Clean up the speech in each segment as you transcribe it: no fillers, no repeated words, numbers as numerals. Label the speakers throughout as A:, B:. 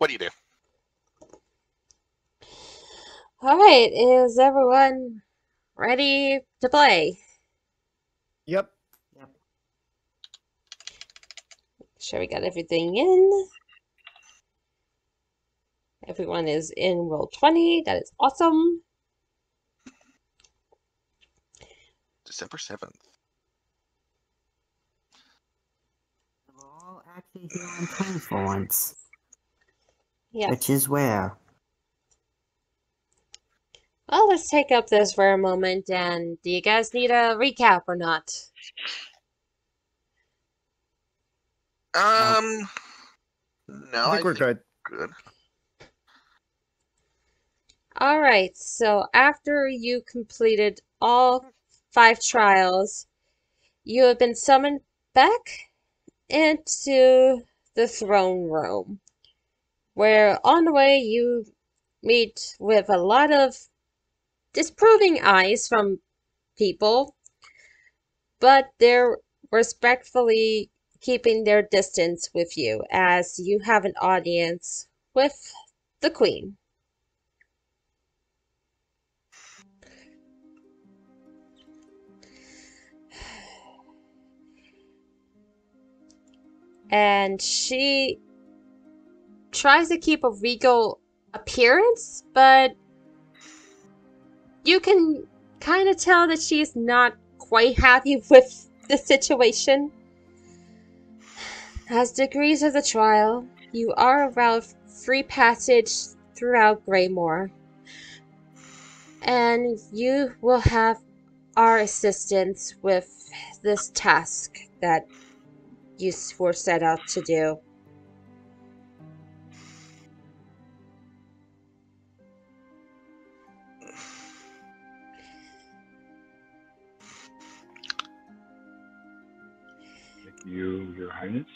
A: what do you do?
B: Alright, is everyone ready to play?
C: Yep.
B: Sure, we got everything in. Everyone is in roll 20. That is awesome.
A: December 7th.
D: We're all actually here on time for once,
B: Yes.
D: which is rare.
B: Well, let's take up this for a moment. And do you guys need a recap or not?
A: No,
C: I think we're good.
A: good.
B: Alright, so after you completed all 5 trials, you have been summoned back into the throne room, where on the way you meet with a lot of disapproving eyes from people, but they're respectfully keeping their distance with you as you have an audience with the Queen. And she tries to keep a regal appearance, but you can kind of tell that she's not quite happy with the situation. As degrees of the trial, you are allowed free passage throughout Greymore, and you will have our assistance with this task that you were set out to do.
E: Thank you, Your Highness.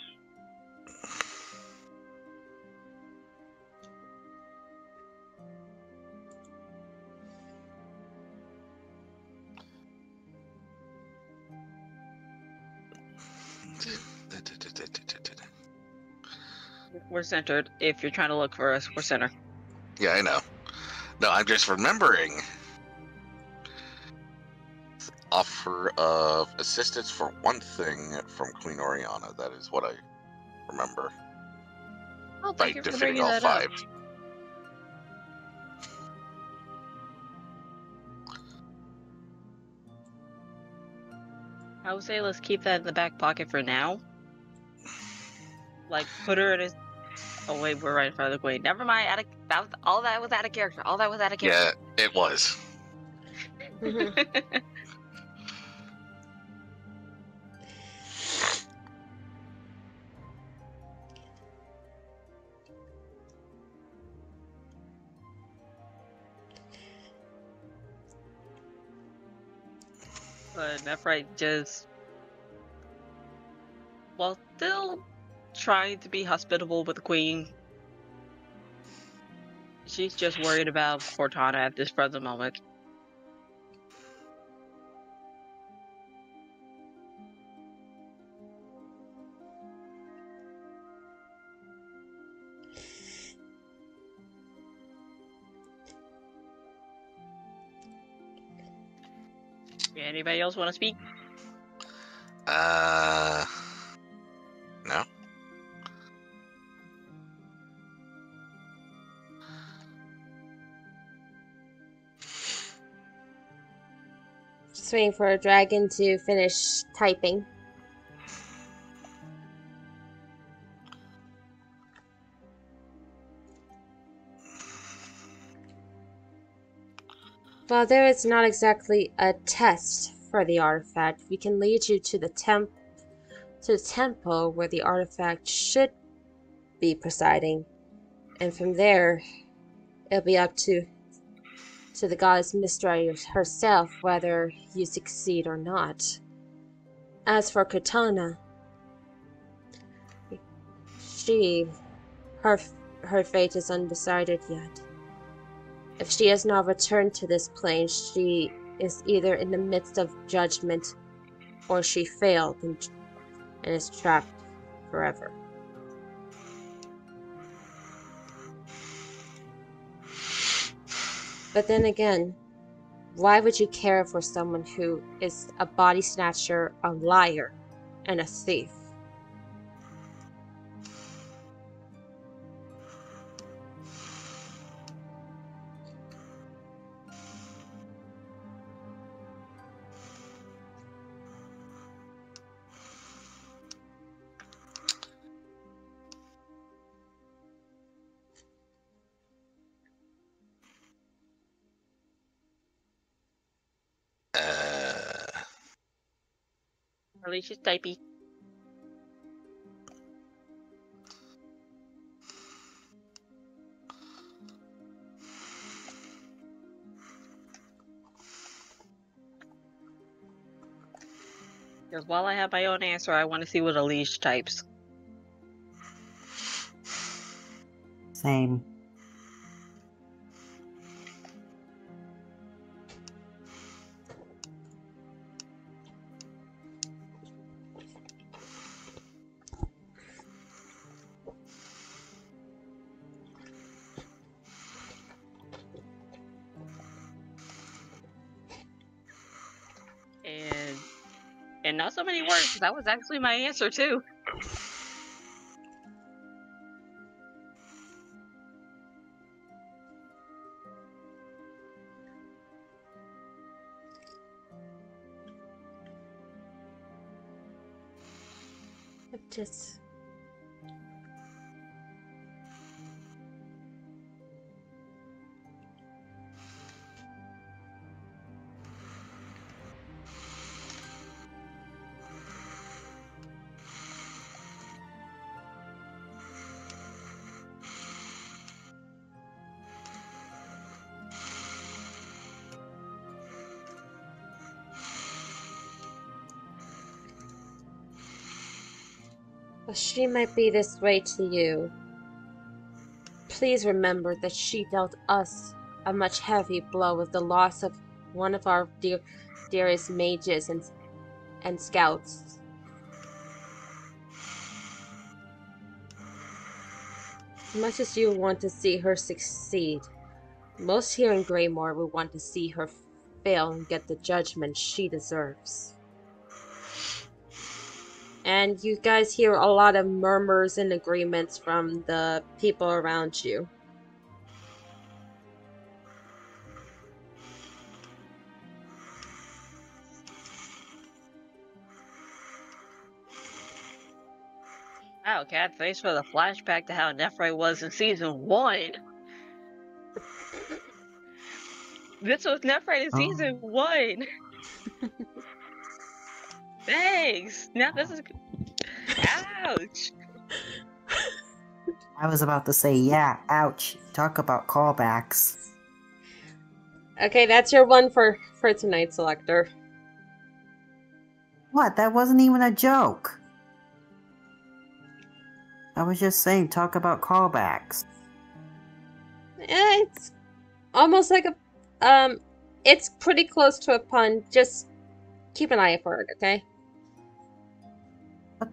F: We're centered. If you're trying to look for us, we're centered.
A: Yeah, I know. No, I'm just remembering. Offer of assistance for one thing from Queen Oriana. That is what I remember.
F: Oh,
A: By
F: thank you for
A: defeating
F: bringing
A: all
F: that
A: 5.
F: up. I would say let's keep that in the back pocket for now. Like, put her in his... Oh, wait, we're right in front of the Queen. Never mind. All that was out of character. All that was out of character.
A: Yeah, it was.
F: But Nephrite just... While still trying to be hospitable with the Queen, she's just worried about Cortana at this present moment. Anybody else want to speak?
A: No.
B: Just waiting for a dragon to finish typing. While there is not exactly a test for the artifact, we can lead you to the temple where the artifact should be presiding, and from there, it'll be up to the goddess Mystery herself whether you succeed or not. As for Katana, her fate is undecided yet. If she has not returned to this plane, she is either in the midst of judgment, or she failed and is trapped forever. But then again, why would you care for someone who is a body snatcher, a liar, and a thief?
F: At least she's typey. Because while I have my own answer, I want to see what Elise types.
D: Same.
F: And not so many words, 'cause that was actually my answer too.
B: Just... Well, she might be this way to you. Please remember that she dealt us a much heavy blow with the loss of one of our dearest mages and scouts. As much as you want to see her succeed, most here in Greymore will want to see her fail and get the judgment she deserves. And you guys hear a lot of murmurs and agreements from the people around you.
F: Wow, Cat, thanks for the flashback to how Nephrite was in season 1. This was Nephrite in season 1. Thanks. Now this is... Ouch.
D: I was about to say, yeah, ouch. Talk about callbacks.
B: Okay, that's your one for tonight, Selector.
D: What? That wasn't even a joke. I was just saying, talk about callbacks.
B: It's almost like a... It's pretty close to a pun. Just keep an eye for it, okay?
D: What?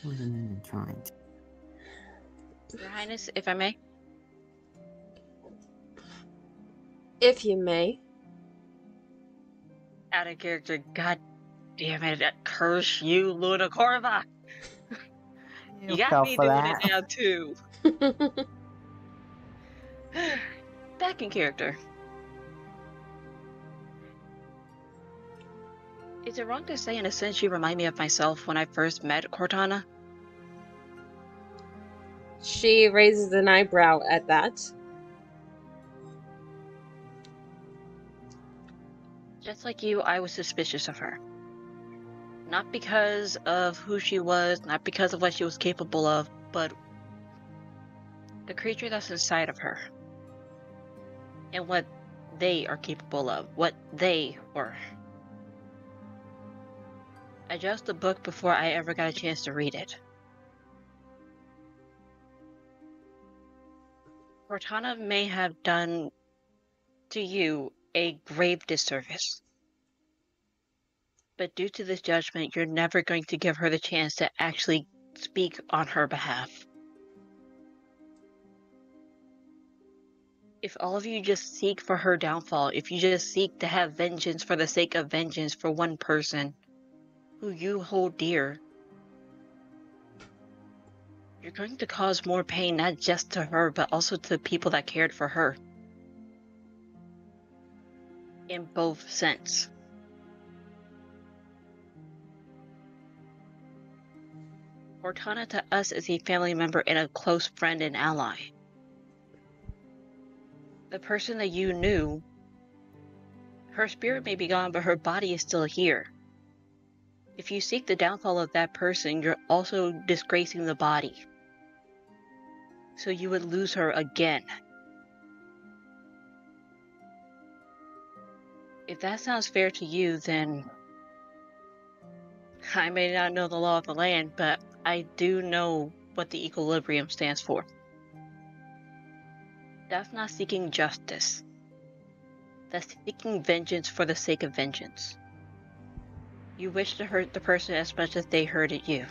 D: I wasn't even trying to.
F: Your Highness, if I may.
B: If you may.
F: Out of character, god damn it, curse you, Luna Corva! You got me doing it now, too. Back in character. Is it wrong to say, in a sense, you remind me of myself when I first met Cortana?
B: She raises an eyebrow at that.
F: Just like you, I was suspicious of her. Not because of who she was, not because of what she was capable of, but the creature that's inside of her. And what they are capable of, what they were. I judged the book before I ever got a chance to read it. Cortana may have done to you a grave disservice. But due to this judgment, you're never going to give her the chance to actually speak on her behalf. If all of you just seek for her downfall, if you just seek to have vengeance for the sake of vengeance for one person who you hold dear, you're going to cause more pain not just to her, but also to people that cared for her. In both sense. Cortana to us is a family member and a close friend and ally. The person that you knew, her spirit may be gone, but her body is still here. If you seek the downfall of that person, you're also disgracing the body. So you would lose her again. If that sounds fair to you, then I may not know the law of the land, but I do know what the equilibrium stands for. That's not seeking justice. That's seeking vengeance for the sake of vengeance. You wish to hurt the person as much as they hurted you.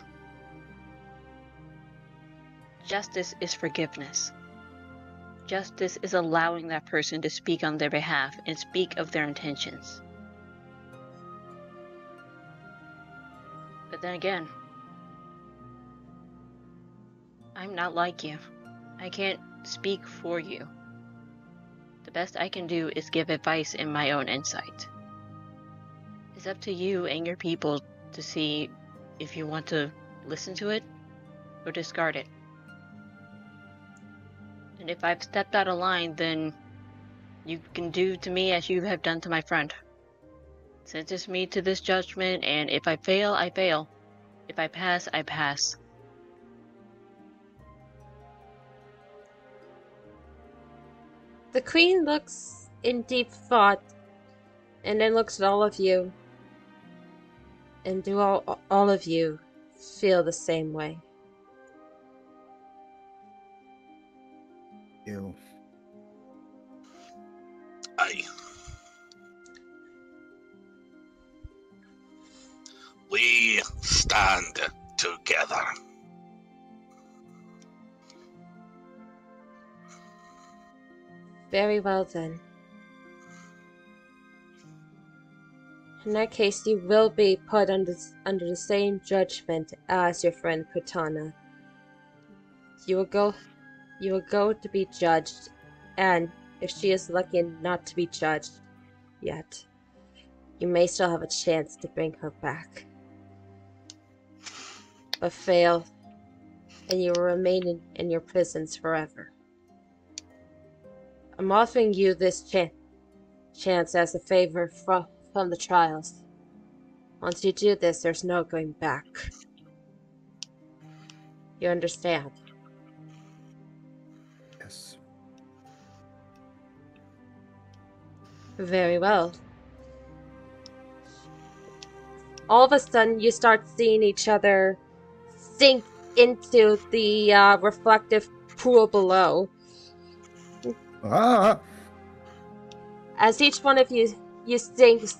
F: Justice is forgiveness. Justice is allowing that person to speak on their behalf and speak of their intentions. But then again, I'm not like you. I can't speak for you. The best I can do is give advice in my own insight. It's up to you and your people to see if you want to listen to it or discard it. And if I've stepped out of line, then you can do to me as you have done to my friend. Sentence me to this judgment, and if I fail, I fail. If I pass, I pass.
B: The Queen looks in deep thought, and then looks at all of you. And do all of you feel the same way?
C: You.
A: We stand together.
B: Very well then. In that case, you will be put under the same judgment as your friend Cortana. You will go to be judged, and if she is lucky not to be judged yet, you may still have a chance to bring her back. But fail, and you will remain in your prisons forever. I'm offering you this chance as a favor from the trials. Once you do this, there's no going back. You understand?
C: Yes.
B: Very well. All of a sudden, you start seeing each other sink into the reflective pool below.
C: Ah!
B: As each one of you sinks,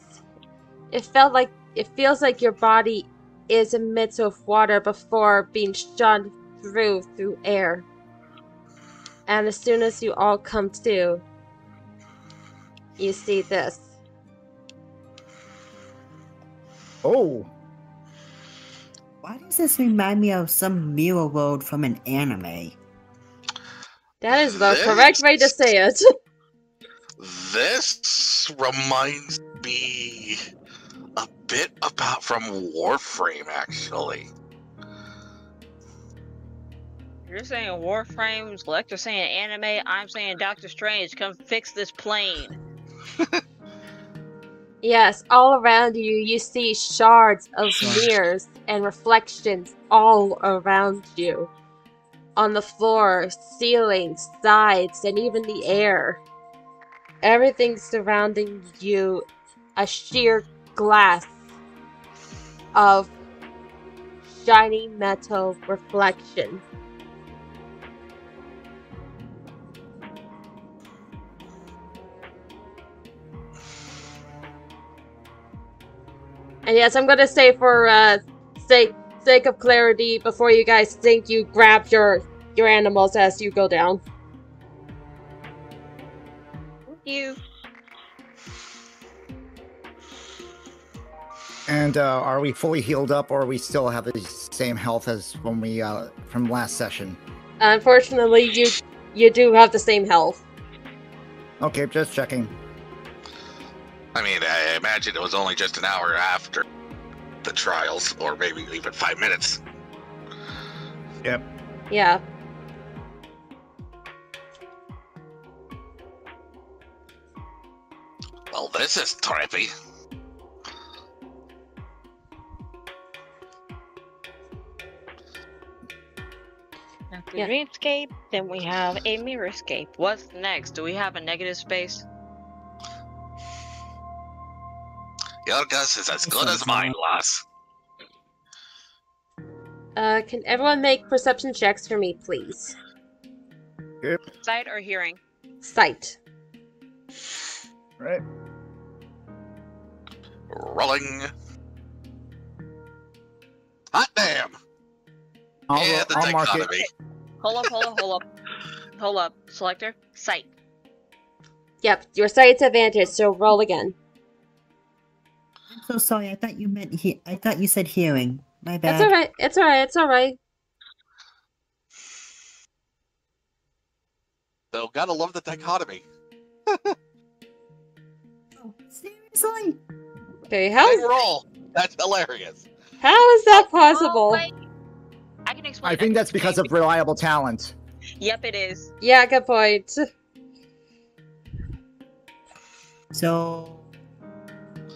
B: it feels like your body is amidst of water before being shot through air. And as soon as you all come to, you see this.
C: Oh!
D: Why does this remind me of some mirror world from an anime?
B: That is the correct way to say it.
A: This reminds me a bit about from Warframe, actually.
F: You're saying Warframe, Lecter's saying anime, I'm saying Doctor Strange, come fix this plane.
B: Yes, all around you, you see shards of mirrors and reflections all around you. On the floor, ceilings, sides, and even the air. Everything surrounding you, a sheer glass of shiny metal reflection. And yes, I'm gonna say for sake of clarity, before you guys think, you grab your animals as you go down.
F: you.
C: And are we fully healed up, or we still have the same health as when we from last session?
B: Unfortunately, you do have the same health.
C: Okay, just checking.
A: I mean, I imagine it was only just an hour after the trials, or maybe even 5 minutes.
C: Yep.
B: Yeah.
A: Well, this is trippy.
F: After
B: Yeah.
F: Dreamscape, then we have a Mirrorscape. What's next? Do we have a negative space?
A: Your guess is as good as mine, lass.
B: Can everyone make perception checks for me, please?
C: Good.
F: Sight or hearing?
B: Sight.
C: Right.
A: Rolling. Hot damn!
C: I'll mark it.
A: dichotomy.
F: Hold up. Selector, sight.
B: Yep, your sight's advantage, so roll again.
D: I'm so sorry. I thought you meant I thought you said hearing. My bad.
B: It's alright, it's alright, it's alright.
A: So, gotta love the dichotomy.
D: Oh, seriously?
B: Okay,
A: Big roll. That's hilarious.
B: how is that
F: Oh,
B: possible?
F: wait. I can explain.
C: I think that's because of reliable talent.
F: Yep, it is.
B: Yeah, good point.
D: So,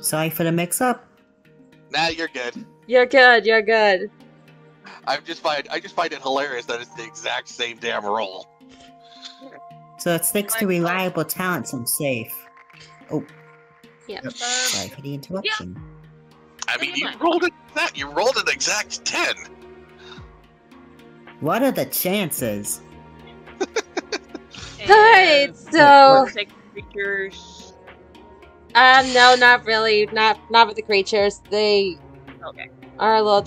D: sorry for the mix-up.
A: Nah, you're good.
B: You're good, you're good.
A: I just find it hilarious that it's the exact same damn roll.
D: So it sticks to reliable talents. I'm safe. Oh,
B: Yeah.
C: Yep.
D: sorry for the interruption.
A: I mean, you rolled an exact 10.
D: What are the chances?
B: Alright, so
F: Creatures.
B: no, not really. Not with the creatures. They
F: Okay.
B: are a little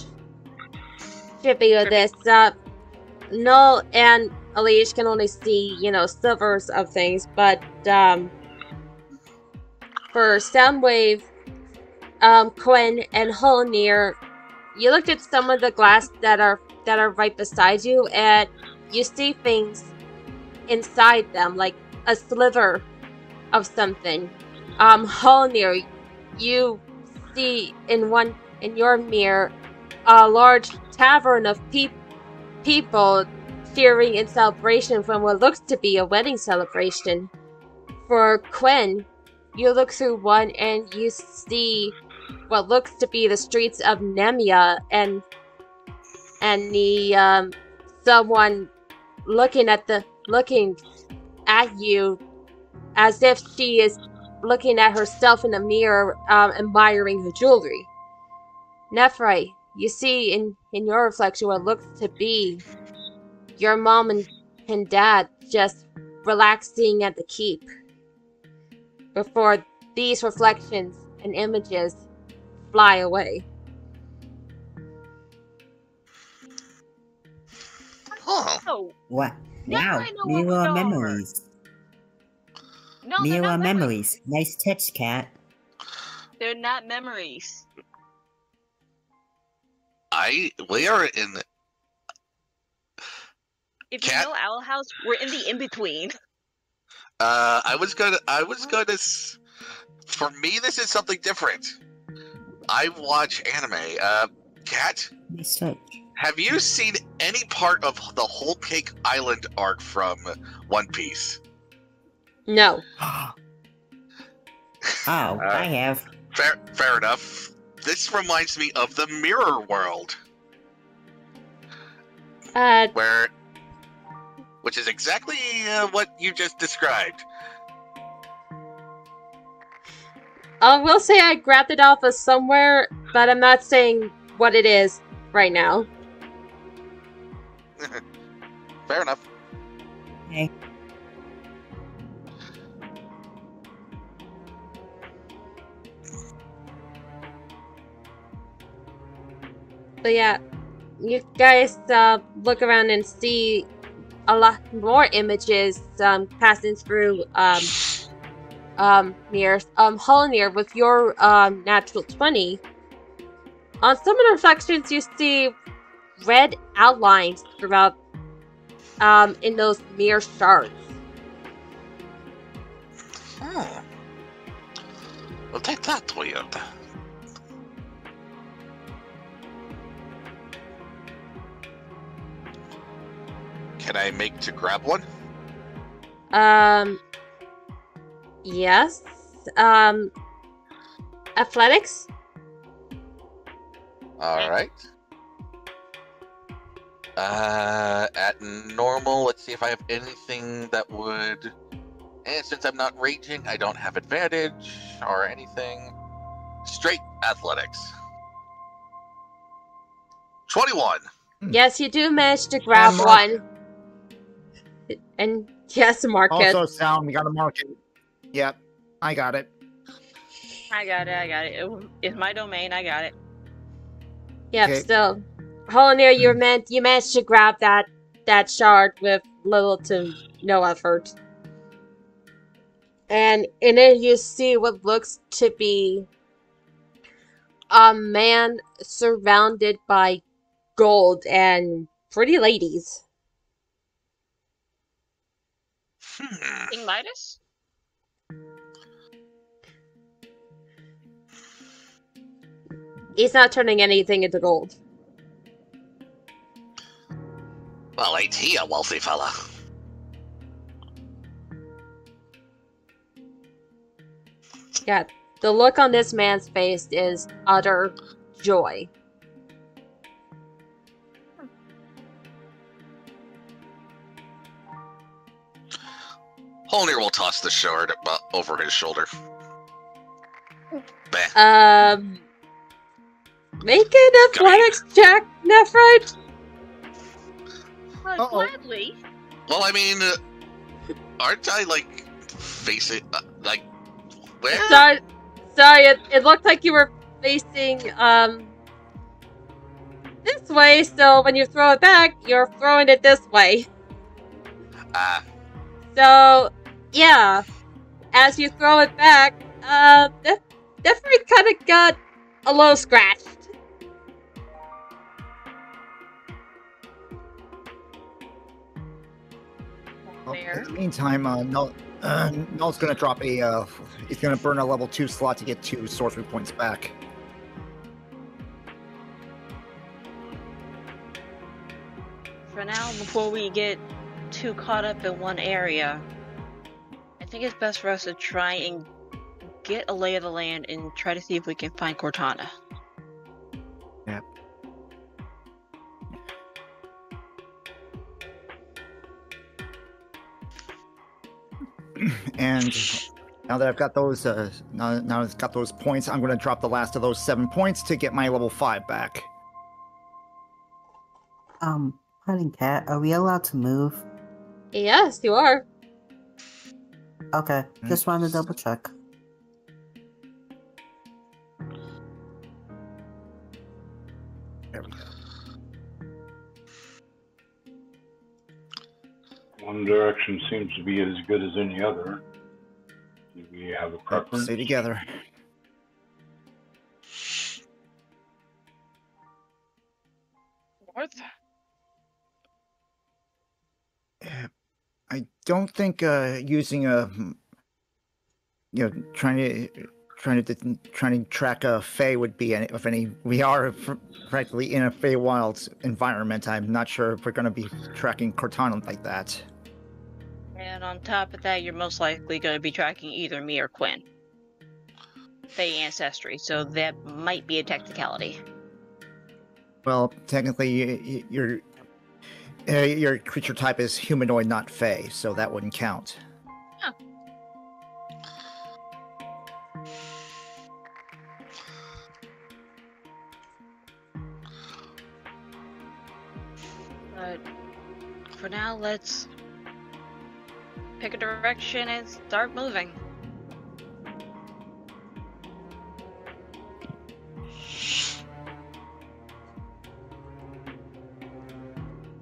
B: trippy with this. Null and Elish can only see, slivers of things, but for Soundwave, Quinn, and Holnir, you looked at some of the glass that are right beside you, and you see things inside them, like a sliver of something. Holnir, you see in your mirror a large tavern of people cheering in celebration from what looks to be a wedding celebration. For Quinn, you look through one and you see what looks to be the streets of Nemia and the someone looking at you as if she is looking at herself in a mirror, admiring her jewelry. Nephrite, you see in your reflection what looks to be your mom and dad just relaxing at the keep before these reflections and images fly away.
A: Huh.
F: Oh,
D: What?
F: now
D: Wow,
F: I know what we
D: mirror
F: are.
D: memories.
F: no, they're
D: Mirror
F: not
D: memories. Nice touch, cat.
F: They're not memories.
A: We are in.
F: If
A: Cat?
F: you know Owl House, we're in the in-between.
A: I was gonna. For me, this is something different. I watch anime. Cat,
D: Nice touch.
A: have you seen any part of the Whole Cake Island arc from One Piece?
B: No.
D: Oh, I have.
A: Fair enough. This reminds me of the Mirror World, which is exactly what you just described.
B: I will say I grabbed it off of somewhere, but I'm not saying what it is right now.
A: Fair enough.
D: Okay.
B: But yeah, you guys look around and see a lot more images passing through Hollinear, with your natural 20, on summon reflections you see red outlines throughout in those mirror shards.
A: We'll take that weird. Can I make to grab one?
B: Yes. Athletics?
A: Alright. At normal, let's see if I have anything that would... And since I'm not raging, I don't have advantage or anything. Straight athletics. 21.
B: Yes, you do manage to grab one. And yes, Marcus.
C: Also sound, we gotta mark it. Yep, I got it.
F: I got it. It's my domain, I got it.
B: Yep,
C: Okay.
B: so Hollinear, you managed to grab that shard with little to no effort. And in it you see what looks to be a man surrounded by gold and pretty ladies.
F: King Midas?
B: He's not turning anything into gold.
A: Well, ain't he a wealthy fella?
B: Yeah, the look on this man's face is utter joy.
A: Holnir will toss the shard over his shoulder. Bah.
B: Make an athletics check, Nephrite.
F: Gladly.
A: Well, I mean, aren't I, like, facing, like, where?
B: Sorry, it looked like you were facing, this way, so when you throw it back, you're throwing it this way. So, yeah, as you throw it back, Nephrite kind of got a little scratched.
C: Well, in the meantime, Null's gonna drop a, he's gonna burn a level 2 slot to get 2 sorcery points back.
F: For now, before we get too caught up in one area, I think it's best for us to try and get a lay of the land and try to see if we can find Cortana.
C: Yep. And now that I've got those, now I've got those points, I'm going to drop the last of those 7 points to get my level 5 back.
D: Hunting Cat, are we allowed to move?
B: Yes, you are.
D: Okay, just wanted to double check.
C: There we go.
E: One direction seems to be as good as any other. Do we have a preference?
C: Stay together.
F: North?
C: I don't think using a, trying to track a Fey would be of any. We are practically in a Feywild environment. I'm not sure if we're going to be tracking Cortana like that.
F: And on top of that, you're most likely going to be tracking either me or Quinn. Fey ancestry, so that might be a technicality.
C: Well, technically, your creature type is humanoid, not Fey, so that wouldn't count.
F: Huh. But for now, let's pick a direction and start moving.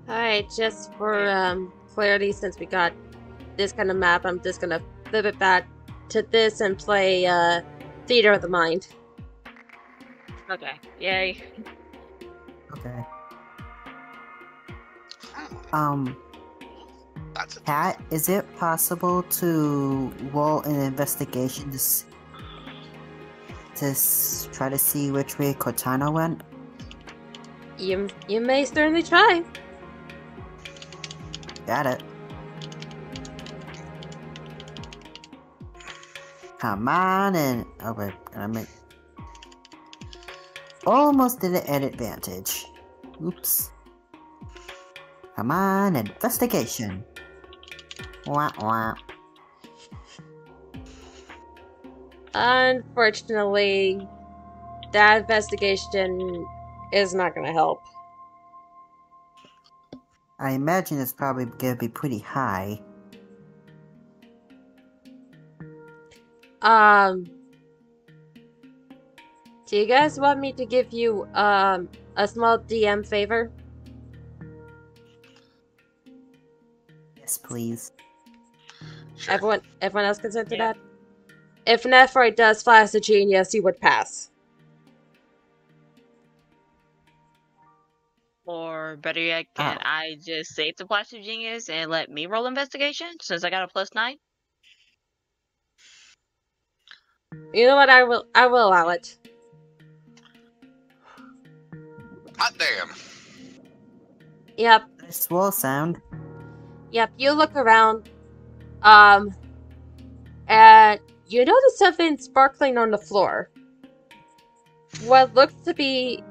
B: Alright, just for clarity, since we got this kind of map, I'm just gonna flip it back to this and play Theater of the Mind.
F: Okay. Yay.
D: Okay.
A: That's it.
D: Kat, is it possible to roll an investigation to try to see which way Cortana went?
B: You may certainly try.
D: Got it. Come on and oh wait, I make almost did it at advantage. Oops. Come on, investigation. Wah wah.
B: Unfortunately, that investigation is not going to help.
D: I imagine it's probably gonna be pretty high.
B: Do you guys want me to give you a small DM favor?
D: Yes, please.
A: Sure.
B: Everyone else consent to
F: Yeah.
B: that? If Nephroid does flash a genius, you would pass.
F: Or better yet, can I just save the Flash of Genius and let me roll investigation since I got a +9?
B: You know what? I will allow it.
A: Hot damn.
B: Yep.
D: Nice swirl sound.
B: Yep. You look around. And you notice something sparkling on the floor. What looks to be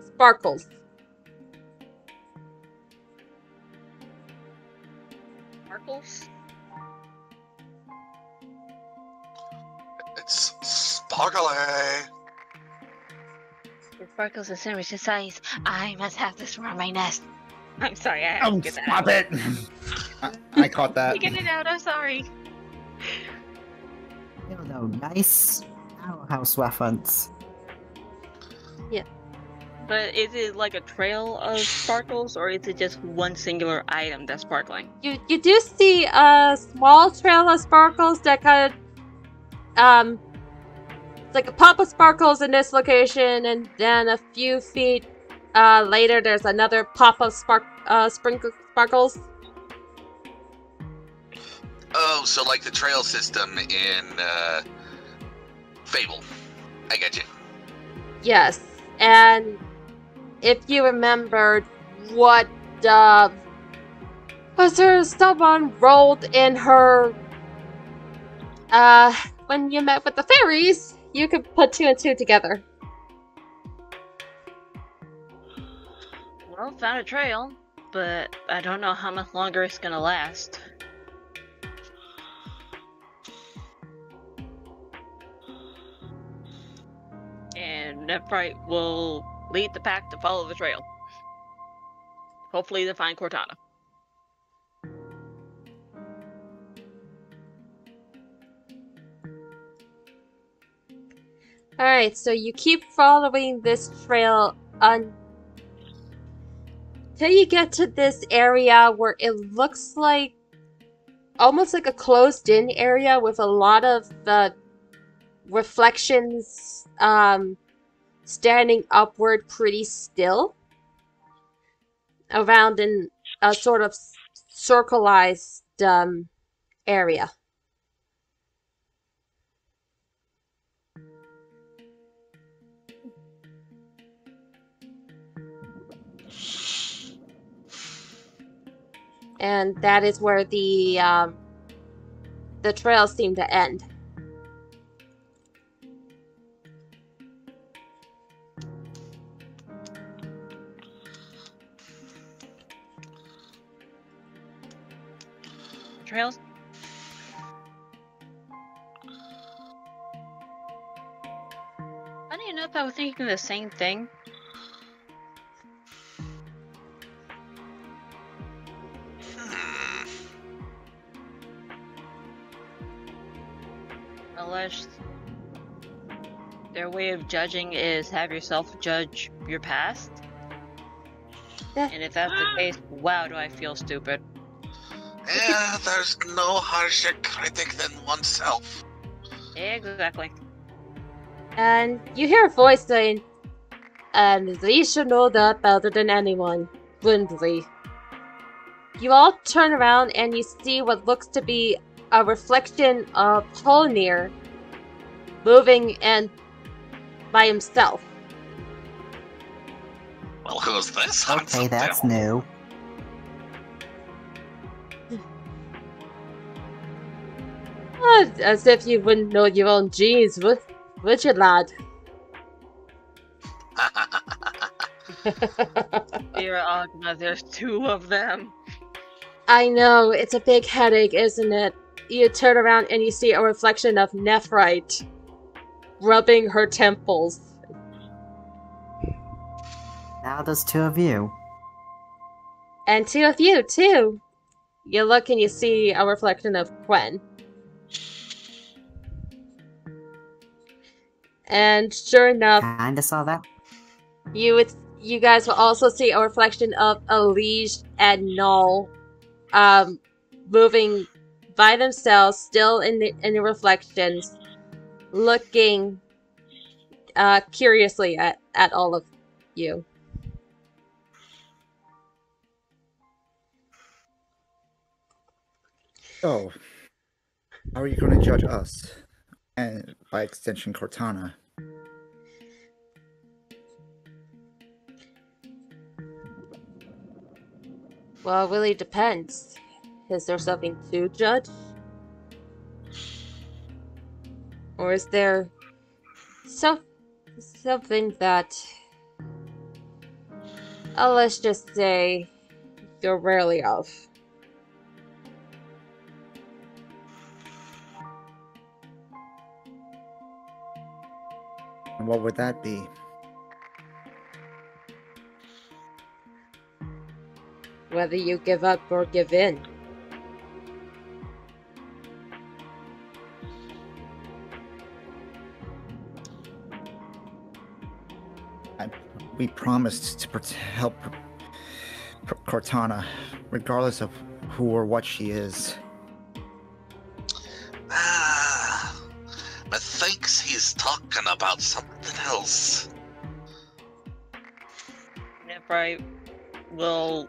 B: sparkles.
F: Sparkles?
A: It's sparkly.
F: The sparkles are similar to size. I must have this for my nest. I'm sorry, I have to
C: Oh,
F: get that
C: stop
F: out.
C: it! I caught that.
F: Get it out, I'm sorry.
D: You know, nice house reference.
F: But is it like a trail of sparkles, or is it just one singular item that's sparkling?
B: You do see a small trail of sparkles that kind of it's like a pop of sparkles in this location, and then a few feet later there's another pop of sparkles.
A: Oh, so like the trail system in Fable. I get you.
B: Yes, and if you remembered what was there someone rolled in her when you met with the fairies, you could put 2 and 2 together.
F: Well, found a trail, but I don't know how much longer it's gonna last. And Nephite will lead the pack to follow the trail. Hopefully to find Cortana.
B: Alright, so you keep following this trail until you get to this area where it looks like almost like a closed-in area with a lot of reflections standing upward pretty still around in a sort of circleized area. And that is where the trails seem to end.
F: Trails? Funny enough, I was thinking the same thing. Unless their way of judging is have yourself judge your past. And if that's the case, wow, do I feel stupid.
A: Yeah, there's no harsher critic than oneself.
F: Exactly.
B: And you hear a voice saying, "And we should know that better than anyone, wouldn't we?" You all turn around and you see what looks to be a reflection of Polnir moving and by himself.
A: Well, who's this
D: Okay,
A: handsome
D: that's
A: devil?
D: new.
B: As if you wouldn't know your own genes, would you, lad?
F: Dear Agna, there's two of them.
B: I know, it's a big headache, isn't it? You turn around and you see a reflection of Nephrite rubbing her temples.
D: Now there's two of you.
B: And two of you, too. You look and you see a reflection of Gwen. And sure enough,
D: Kinda saw that.
B: you guys will also see a reflection of Elige and Null, moving by themselves, still in the reflections, looking curiously at all of you.
C: Oh, how are you going to judge us? And by extension, Cortana.
B: Well, it really depends. Is there something to judge? Or is there something that, let's just say, you're rarely of?
C: And what would that be?
B: Whether you give up or give in.
C: We promised to help Cortana, regardless of who or what she is.
A: Methinks he's talking about something else.
F: Nephrite will...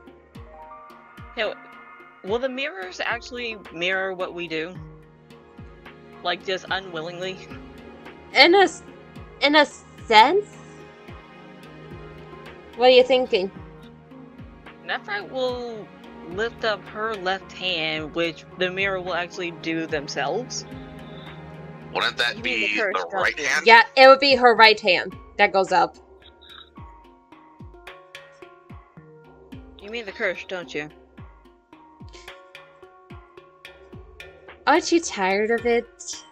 F: will the mirrors actually mirror what we do? Like, just unwillingly?
B: In a sense? What are you thinking?
F: Nephrite will lift up her left hand, which the mirror will actually do themselves.
A: Wouldn't that
F: You mean
A: be
F: the curse,
A: the right
F: don't you?
A: hand?
B: Yeah, it would be her right hand that goes up.
F: You mean the curse, don't you?
B: Aren't you tired of it?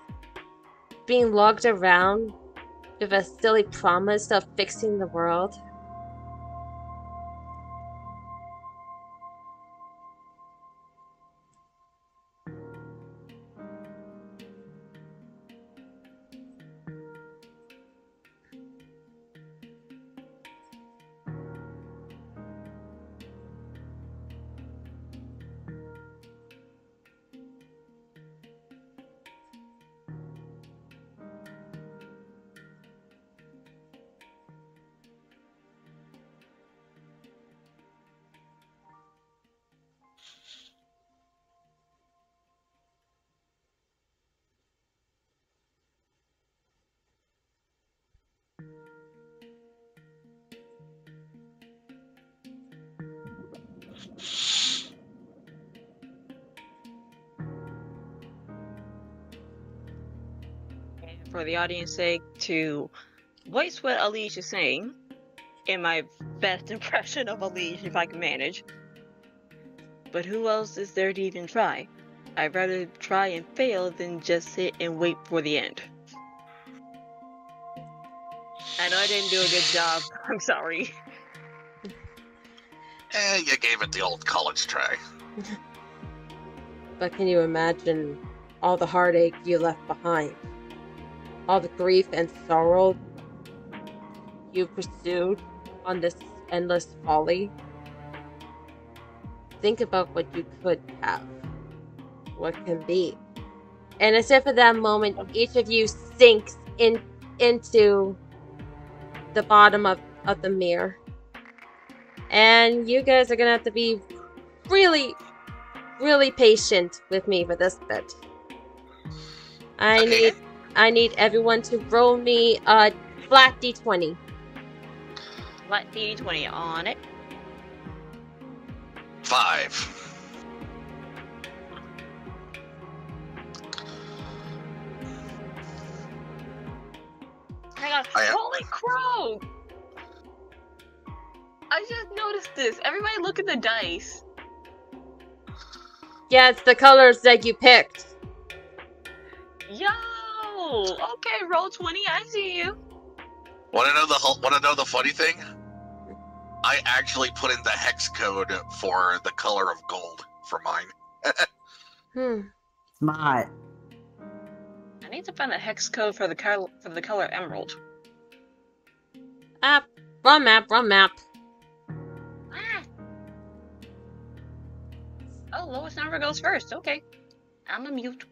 B: Being logged around with a silly promise of fixing the world?
F: And for the audience's sake, to voice what Elige is saying, in my best impression of Elige, if I can manage. But who else is there to even try? I'd rather try and fail than just sit and wait for the end. I know I didn't do a good job. I'm sorry.
A: You gave it the old college try.
B: But can you imagine all the heartache you left behind? All the grief and sorrow you pursued on this endless folly? Think about what you could have, what can be, And as if at that moment, each of you sinks into the bottom of the mirror. And you guys are gonna have to be really, really patient with me for this bit. I need everyone to roll me a flat d20.
F: Flat D20 on it.
A: 5.
F: Hang on. Holy crow! I just noticed this. Everybody look at the dice.
B: Yeah, it's the colors that you picked.
F: Yo! Okay, roll 20. I see you.
A: Want to know the funny thing? I actually put in the hex code for the color of gold for mine.
D: Smart.
F: I need to find the hex code for the color emerald.
B: Wrong map.
F: Ah. Oh, lowest number goes first. Okay. I'm a mute.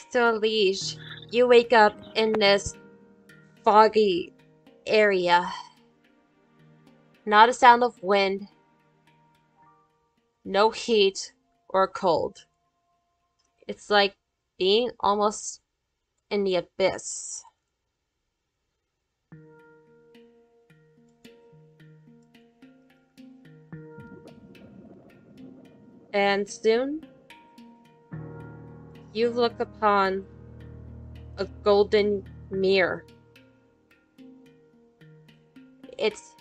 B: So, Liege, you wake up in this foggy area. Not a sound of wind. No heat or cold. It's like being almost in the abyss. And soon, you look upon a golden mirror. It's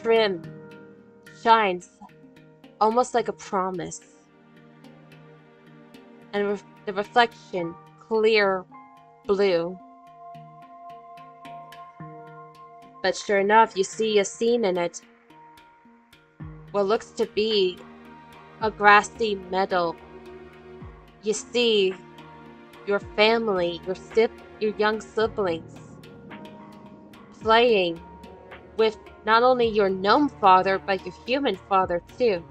B: trim, shines, almost like a promise. And the reflection, clear blue. But sure enough, you see a scene in it. What looks to be a grassy meadow. You see your family, your young siblings, playing with not only your gnome father, but your human father too.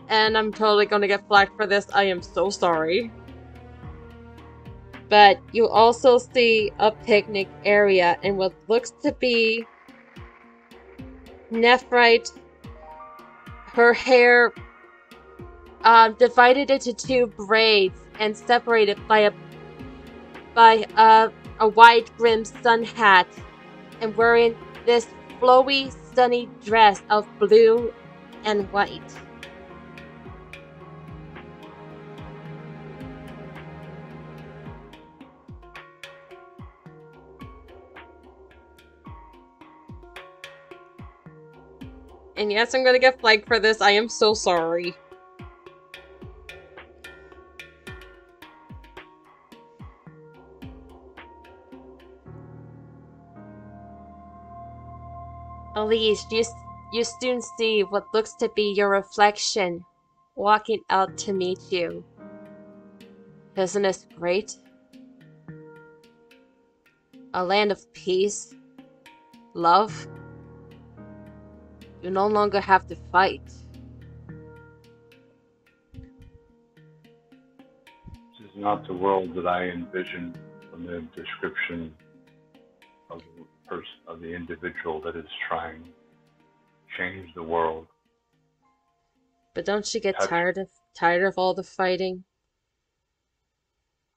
B: And I'm totally gonna get flagged for this, I am so sorry. But you also see a picnic area and what looks to be Nephrite, her hair divided into 2 braids and separated by a wide brimmed sun hat, and wearing this flowy, sunny dress of blue and white. And yes, I'm gonna get flagged for this. I am so sorry. Elise, you soon see what looks to be your reflection walking out to meet you. Isn't this great? A land of peace, love. You no longer have to fight.
E: This is not the world that I envisioned from the description of the individual that is trying to change the world.
B: But don't you get tired of all the fighting?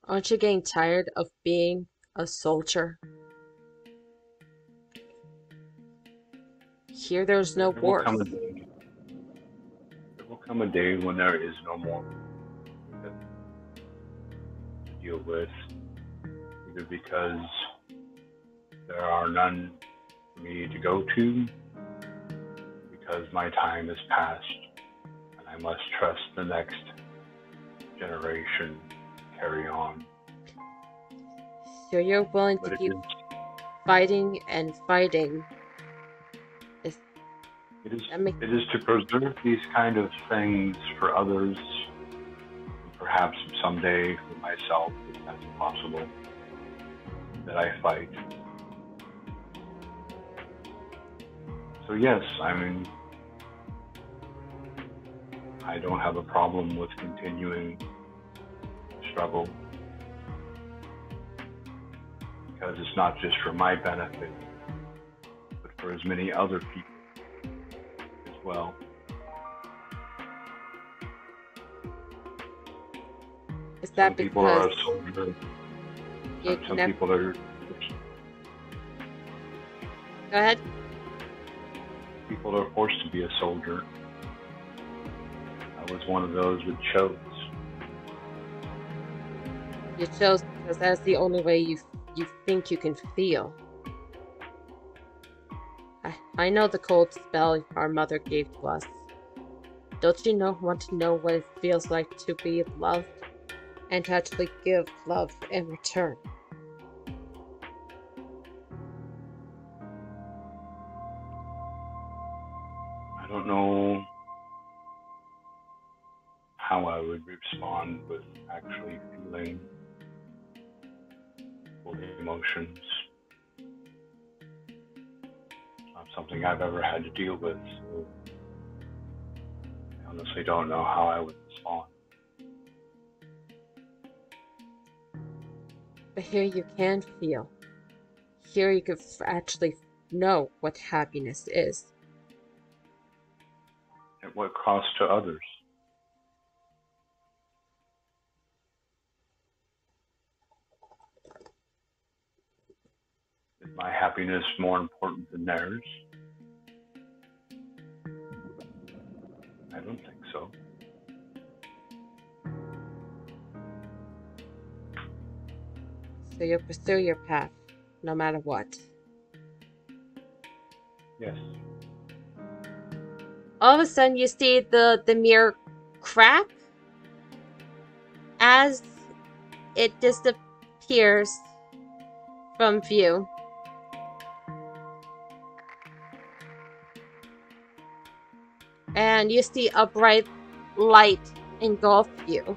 B: Aren't you getting tired of being a soldier? Here there's no war.
E: There will come a day when there is no more to deal with, either because there are none for me to go to, because my time has passed and I must trust the next generation carry on.
B: So you're willing to keep fighting and fighting.
E: It is to preserve these kind of things for others, perhaps someday for myself, if that's possible, that I fight. So yes, I mean, I don't have a problem with continuing the struggle, because it's not just for my benefit, but for as many other people as well.
B: Is that
E: Some people are
B: because
E: a soldier.
B: you
E: Some
B: never...
E: people are.
B: Go ahead.
E: People are forced to be a soldier. I was one of those who chose.
B: You chose because that's the only way you think you can feel. I know the cold spell our mother gave to us. Don't you want to know what it feels like to be loved and to actually give love in return?
E: I don't know how I would respond with actually feeling full emotions. It's not something I've ever had to deal with, so I honestly don't know how I would respond.
B: But here you can feel. Here you can actually know what happiness is.
E: At what cost to others? Is my happiness more important than theirs? I don't think so.
B: So you'll pursue your path, no matter what.
E: Yes.
B: All of a sudden you see the mirror crack as it disappears from view. And you see a bright light engulf you.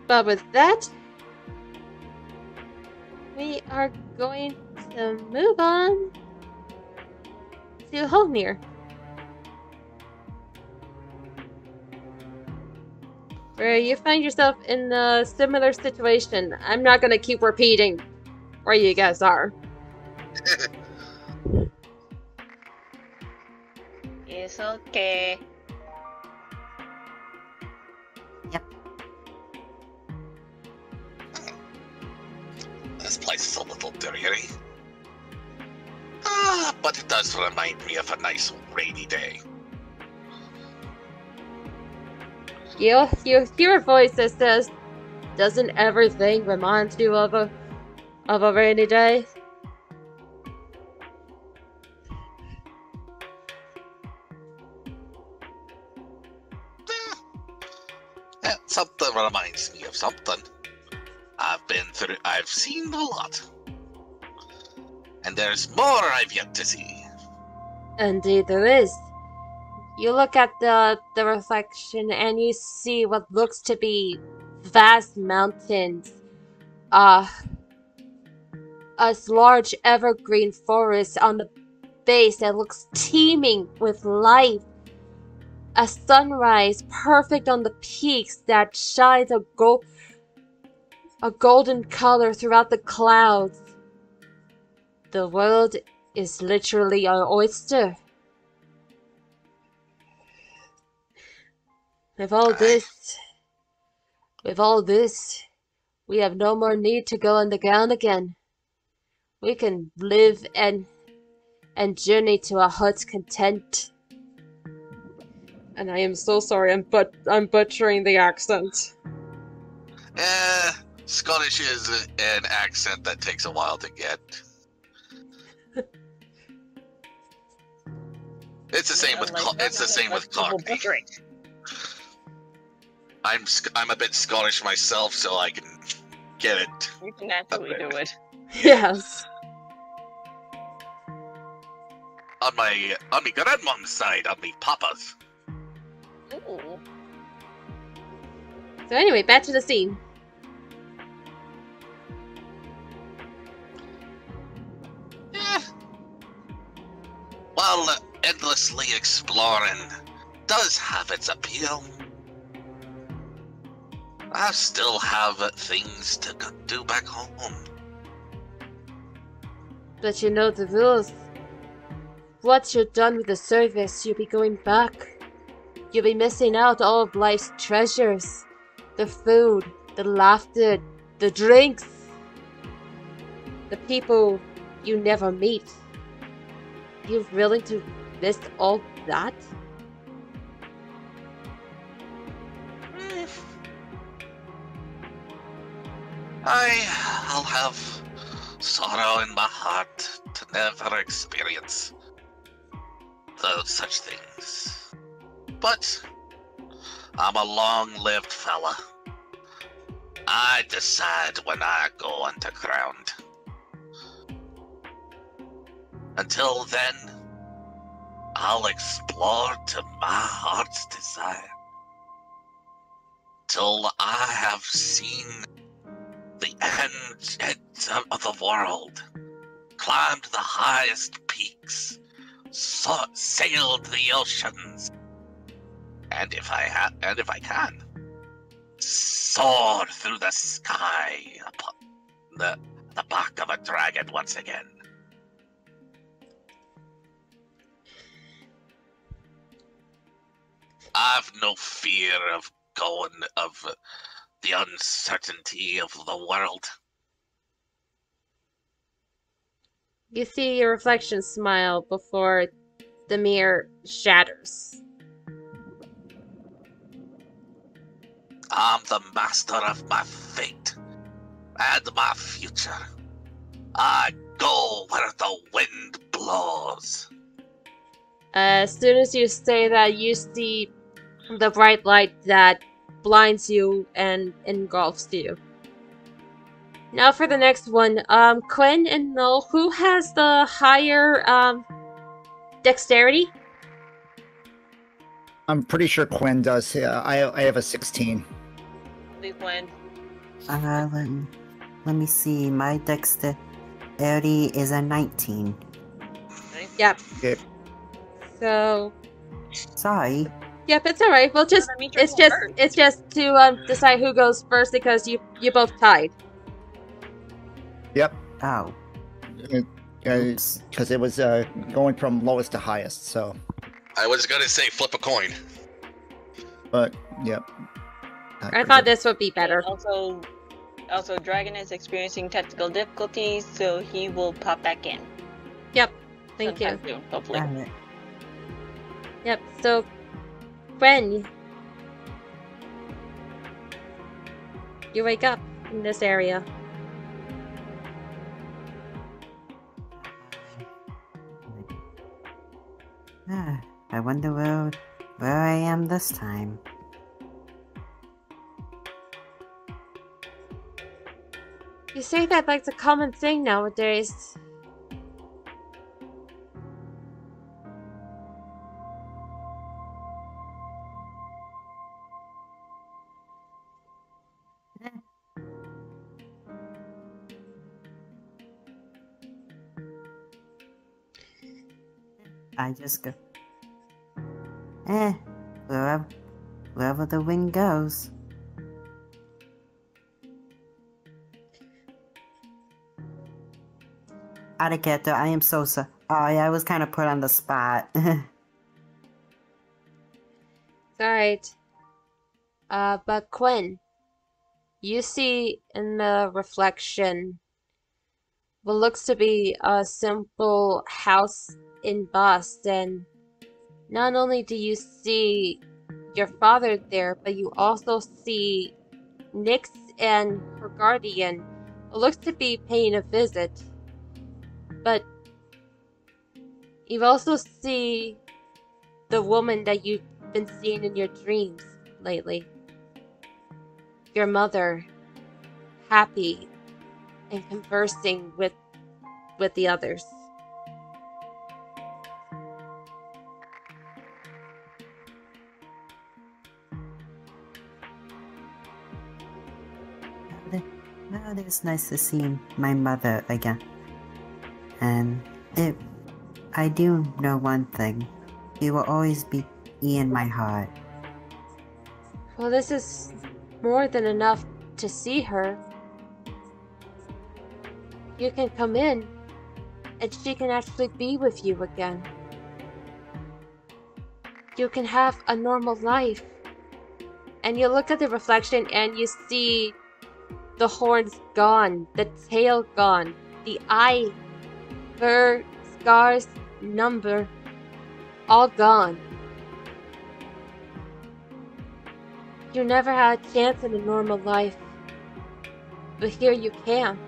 B: But with that, we are going to move on to Holnir. Where you find yourself in a similar situation. I'm not gonna keep repeating where you guys are.
F: It's okay.
A: This place is a little dirty. But it does remind me of a nice rainy day.
B: You hear a voice that says, "Doesn't everything remind you of a rainy day?"
A: Something reminds me of something. I've seen a lot. And there's more I've yet to see.
B: Indeed there is. You look at the reflection and you see what looks to be vast mountains. A large evergreen forest on the base that looks teeming with life. A sunrise perfect on the peaks that shines a golden color throughout the clouds. The world is literally an oyster. With all this, we have no more need to go underground again. We can live and journey to our heart's content. And I am so sorry, I'm butchering the accent.
A: Scottish is an accent that takes a while to get. It's the same with Cockney. I'm a bit Scottish myself, so I can get it.
F: You can naturally do it.
B: Yes.
A: On my grandmom's side, on me papa's.
F: Ooh.
B: So anyway, back to the scene.
A: While endlessly exploring does have its appeal. I still have things to do back home.
B: But you know the rules. Once you're done with the service, you'll be going back. You'll be missing out all of life's treasures. The food, the laughter, the drinks. The people you never meet. You're willing to miss all that?
A: I'll have sorrow in my heart to never experience those such things. But I'm a long-lived fella. I decide when I go underground. Until then, I'll explore to my heart's desire. Till I have seen the ends of the world, climbed the highest peaks, sailed the oceans, and if I can, soar through the sky upon the back of a dragon once again. I've no fear of the uncertainty of the world.
B: You see your reflection smile before the mirror shatters.
A: I'm the master of my fate and my future. I go where the wind blows.
B: As soon as you say that, you see the bright light that blinds you and engulfs you. Now for the next one, Quinn and Noel, who has the higher dexterity?
C: I'm pretty sure Quinn does. I have a 16.
F: Quinn.
D: Let me see. My dexterity is a 19.
B: Yep.
C: Yep.
B: So.
D: Sorry.
B: Yep, it's all right. We'll just it's just to decide who goes first because you both tied.
C: Yep.
D: Oh.
C: Because it was going from lowest to highest, so.
A: I was gonna say flip a coin.
C: But yep.
B: I thought this would be better.
F: Also, Dragon is experiencing technical difficulties, so he will pop back in.
B: Yep. Thank you.
F: Sometime soon, hopefully.
D: Damn it.
B: Yep. So, Gwen, you wake up in this area.
D: I wonder where I am this time.
B: You say that like it's a common thing nowadays.
D: I just go. Wherever the wind goes. Out of character, I am so sorry. I was kind of put on the spot.
B: It's alright. But Quinn, you see in the reflection what looks to be a simple house in Boston. Not only do you see your father there, but you also see Nyx and her guardian, who looks to be paying a visit. But you also see the woman that you've been seeing in your dreams lately. Your mother, happy and conversing with the others.
D: Well, it's nice to see my mother again. And I do know one thing. She will always be in my heart.
B: Well, this is more than enough to see her. You can come in, and she can actually be with you again. You can have a normal life. And you look at the reflection and you see the horns gone, the tail gone, the eye, fur, scars, number, all gone. You never had a chance in a normal life, but here you can.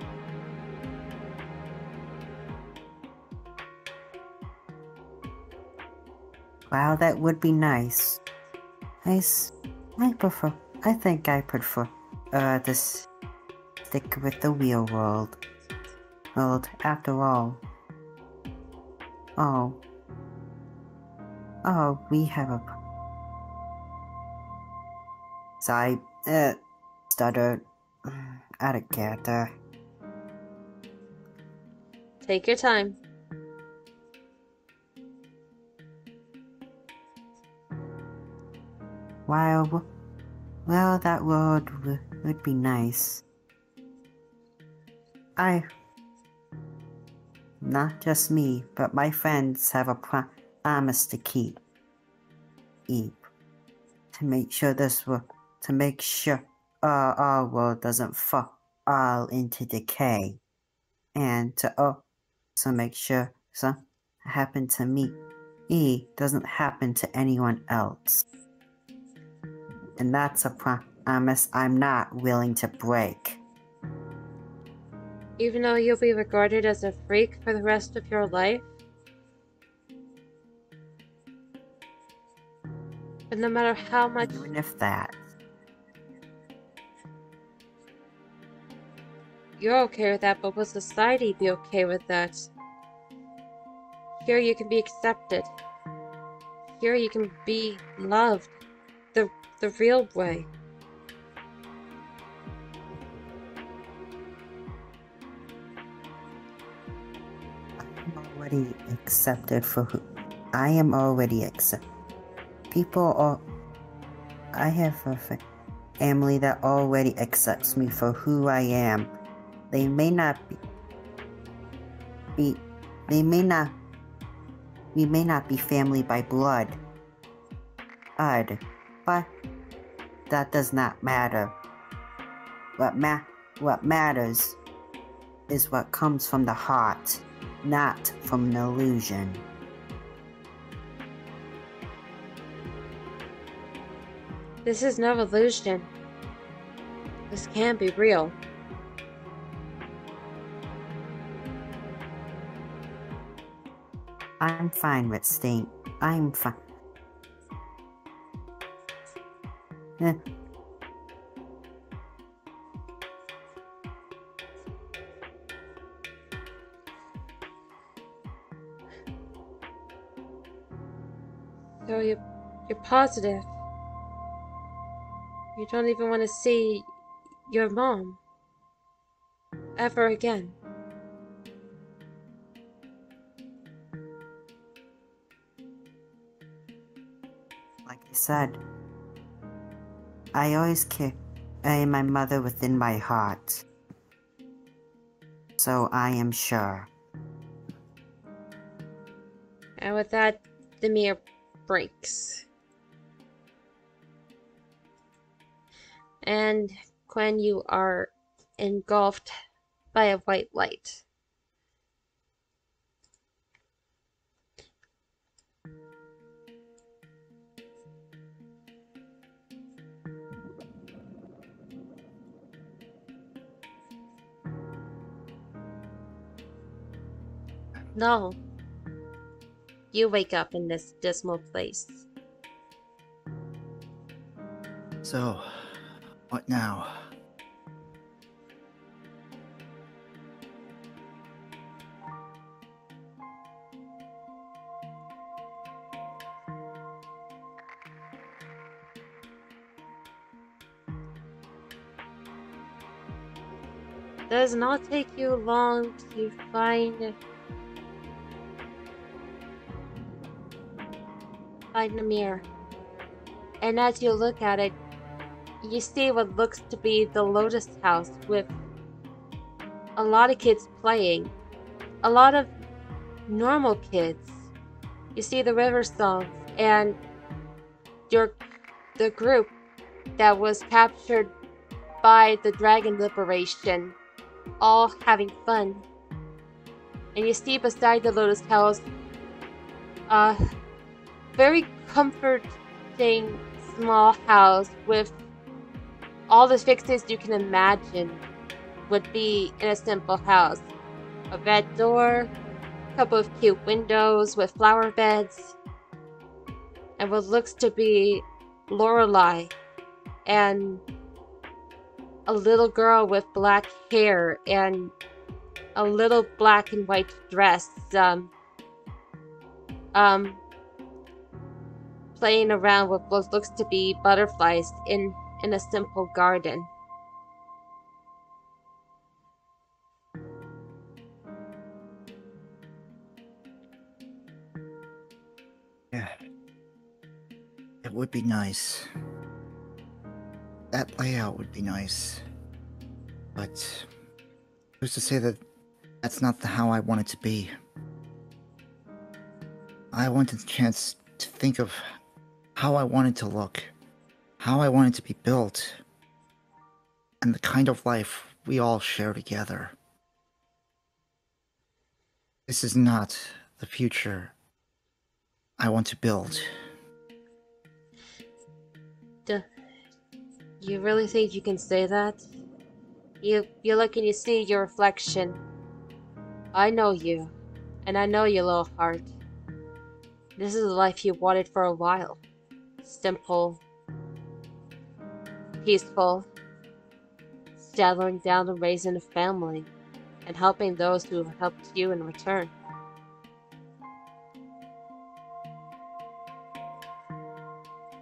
D: Wow, that would be nice. I think I prefer to stick with the real world. Well, after all. Oh, we have a. Sorry, stuttered. Out of character.
B: Take your time.
D: Well, that world would be nice. Not just me, but my friends have a promise to keep. To make sure our world doesn't fall into decay. And to also make sure something happen to me doesn't happen to anyone else. And that's a promise I'm not willing to break.
B: Even though you'll be regarded as a freak for the rest of your life? But no matter how much...
D: Even if that.
B: You're okay with that, but will society be okay with that? Here you can be accepted. Here you can be loved. The real way.
D: I am already accepted. I have a family that already accepts me for who I am. They may not be we may not be family by blood. But that does not matter. What matters is what comes from the heart, not from an illusion.
B: This is no illusion. This can't be real.
D: I'm fine with staying. I'm fine.
B: So you're positive. You don't even want to see your mom ever again.
D: Like I said, I always carry my mother within my heart. So I am sure.
B: And with that, the mirror breaks. And Gwen, you are engulfed by a white light. No. You wake up in this dismal place.
C: So, what now?
B: Does not take you long to find a mirror. And as you look at it, you see what looks to be the Lotus House with a lot of kids playing. A lot of normal kids. You see the river songs and the group that was captured by the dragon liberation, all having fun. And you see beside the Lotus House a very comforting small house with all the fixes you can imagine would be in a simple house. A red door, a couple of cute windows with flower beds, and what looks to be Lorelei and a little girl with black hair and a little black and white dress, playing around with what looks to be butterflies in a simple garden.
C: Yeah. It would be nice. That layout would be nice. But who's to say that that's not how I want it to be? I wanted the chance to think of how I wanted to look, how I wanted to be built, and the kind of life we all share together. This is not the future I want to build.
B: You really think you can say that? You look and you see your reflection. I know you, and I know your little heart. This is the life you wanted for a while. Simple, peaceful, settling down and raising a family, and helping those who have helped you in return.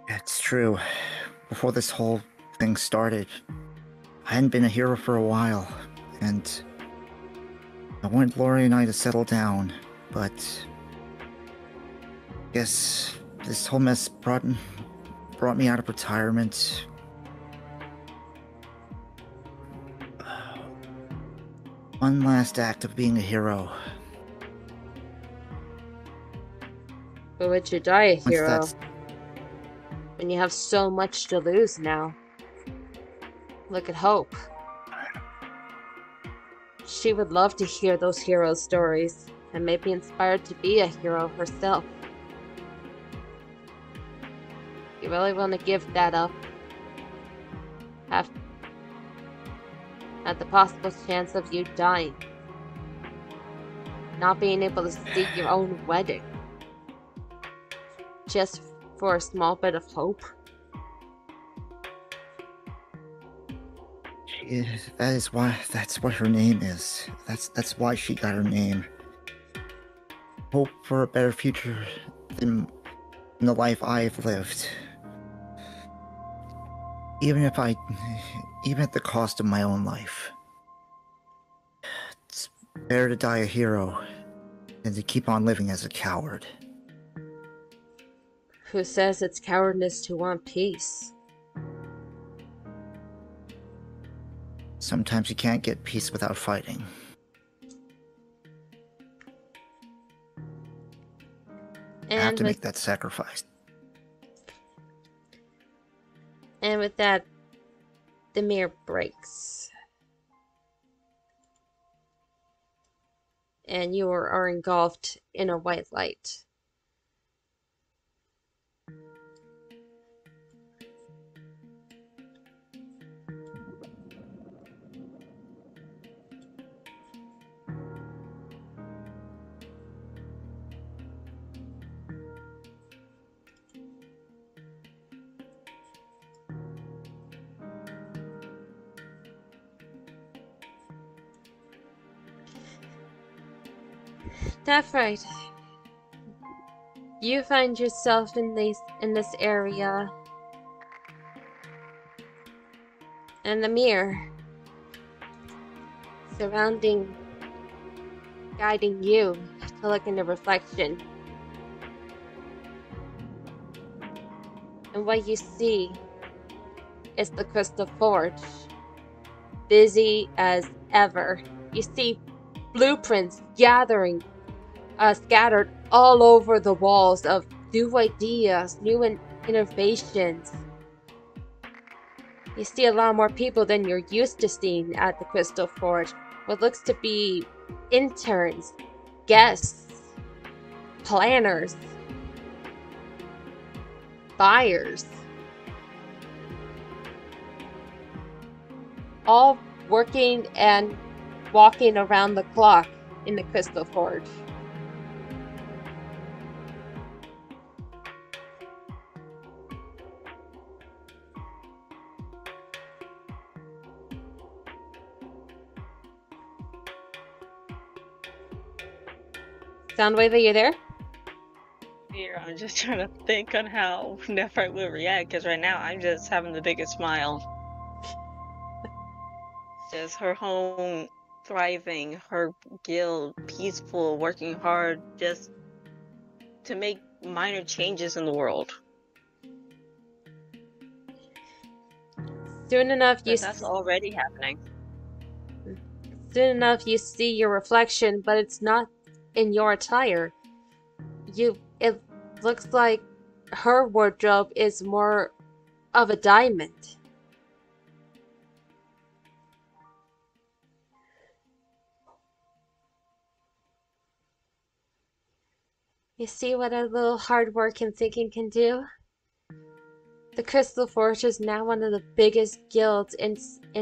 C: It's true. Before this whole thing started, I hadn't been a hero for a while, and I wanted Lori and I to settle down, but I guess this whole mess brought me out of retirement. One last act of being a hero.
B: But would you die a
C: Once
B: hero?
C: that's-
B: When you have so much to lose now. Look at Hope. She would love to hear those hero stories and may be inspired to be a hero herself. You really want to give that up? At the possible chance of you dying. Not being able to see your own wedding. Just for a small bit of hope.
C: That's what her name is. That's why she got her name. Hope for a better future than the life I've lived. Even at the cost of my own life. It's better to die a hero than to keep on living as a coward.
B: Who says it's cowardness to want peace?
C: Sometimes you can't get peace without fighting. I have to make that sacrifice.
B: And with that, the mirror breaks. And you are engulfed in a white light. That's right. You find yourself in this area. And the mirror surrounding, guiding you to look in the reflection. And what you see is the Crystal Forge, busy as ever. You see blueprints scattered all over the walls of new ideas, new innovations. You see a lot more people than you're used to seeing at the Crystal Forge. What looks to be interns, guests, planners, buyers. All working and walking around the clock in the Crystal Forge. Soundwave, are you there?
F: Here, I'm just trying to think on how Nephrite will react, because right now I'm just having the biggest smile. Just her home thriving, her guild peaceful, working hard just to make minor changes in the world.
B: Soon enough,
F: That's already happening.
B: Soon enough, you see your reflection, but it's not in your attire. It looks like her wardrobe is more of a diamond. You see what a little hard work and thinking can do? The Crystal Forge is now one of the biggest guilds in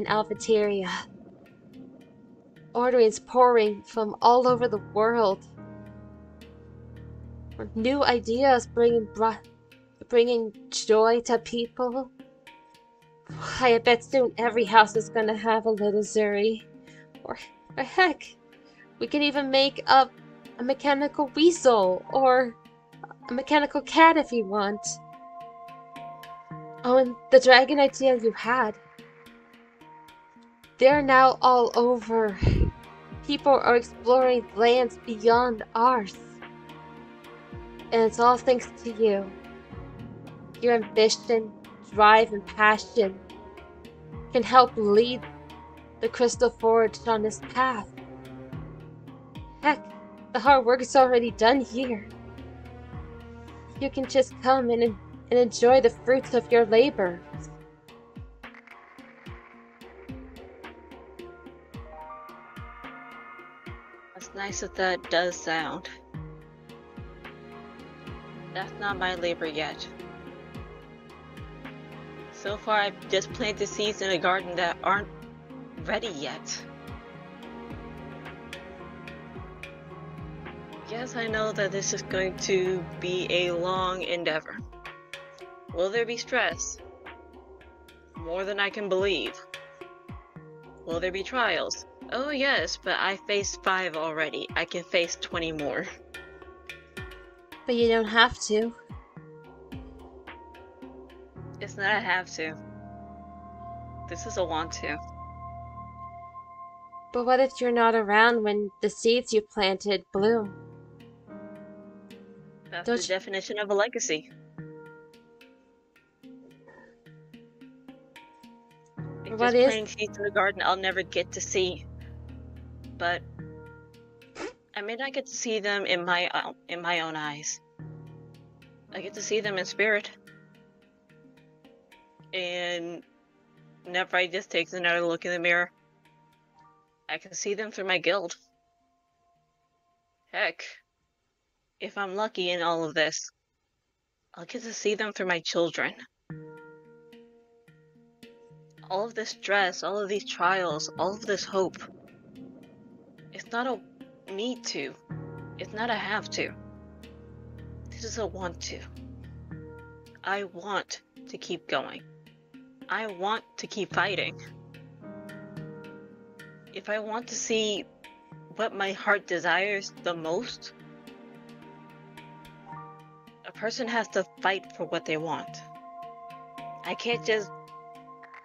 B: Alvateria. Orderings pouring from all over the world. New ideas bringing joy to people. I bet soon every house is gonna have a little Zuri. Or heck, we can even make a mechanical weasel or a mechanical cat if you want. Oh, and the dragon idea you had. They're now all over. People are exploring lands beyond ours. And it's all thanks to you. Your ambition, drive, and passion can help lead the Crystal Forge on this path. Heck, the hard work is already done here. You can just come in and enjoy the fruits of your labor.
F: As nice as that does sound, that's not my labor yet. So far, I've just planted seeds in a garden that aren't ready yet. Yes, I know that this is going to be a long endeavor. Will there be stress? More than I can believe. Will there be trials? Oh yes, but I faced 5 already. I can face 20 more.
B: But you don't have to.
F: It's not a have to. This is a want to.
B: But what if you're not around when the seeds you planted bloom?
F: That's the definition of a legacy. Just planting seeds in the garden I'll never get to see. But I may not get to see them in my own eyes. I get to see them in spirit. And whenever I just take another look in the mirror, I can see them through my guild. Heck, if I'm lucky in all of this, I'll get to see them through my children. All of this stress, all of these trials, all of this hope. It's not a need to. It's not a have to. This is a want to. I want to keep going. I want to keep fighting. If I want to see what my heart desires the most, a person has to fight for what they want. I can't just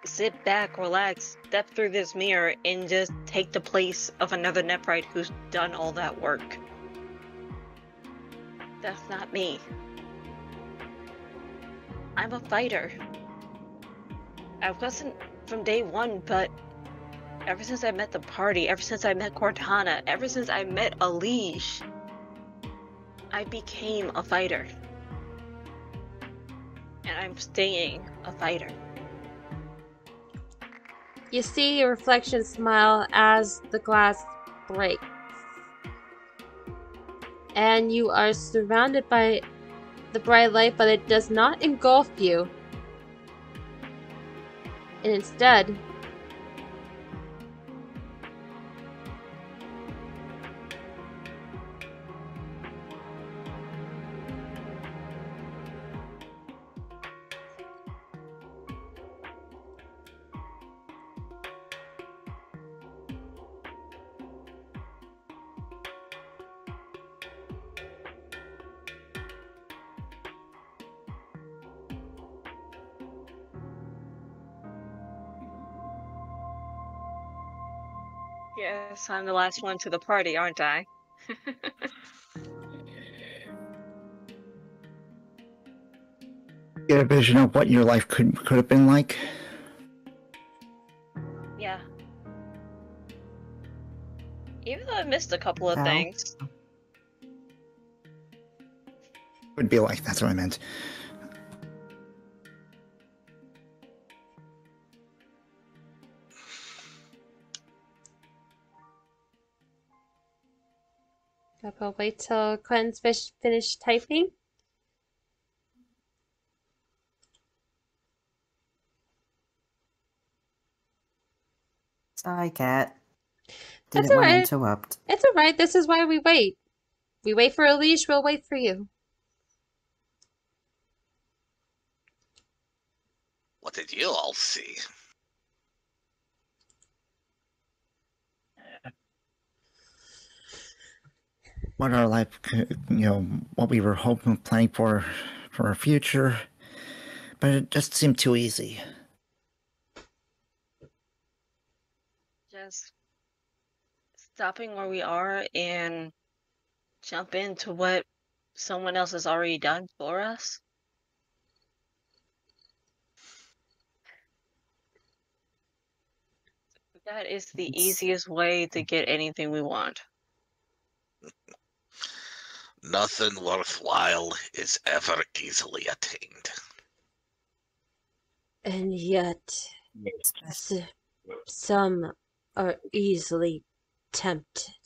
F: sit back, relax, step through this mirror, and just take the place of another Nephrite who's done all that work. That's not me. I'm a fighter. I wasn't from day one, but ever since I met the party, ever since I met Cortana, ever since I met Alish, I became a fighter. And I'm staying a fighter.
B: You see your reflection smile as the glass breaks. And you are surrounded by the bright light, but it does not engulf you. And instead,
F: Yes, I'm the last one to the party, aren't I?
C: Get a vision of what your life could have been like.
F: Yeah. Even though I missed a couple of
D: How?
F: things.
C: Would be like. That's what I meant.
B: I'll wait till Quinn's finished typing.
D: Sorry, Cat.
B: That's
D: Didn't want to
B: alright.
D: interrupt.
B: It's alright. This is why we wait. We wait for Alish, we'll wait for you.
A: What did you all see?
C: What our life, what we were hoping, planning for our future, but it just seemed too easy.
F: Just stopping where we are and jump into what someone else has already done for us. That is the easiest way to get anything we want.
A: Nothing worthwhile is ever easily attained.
B: And yet, some are easily tempted.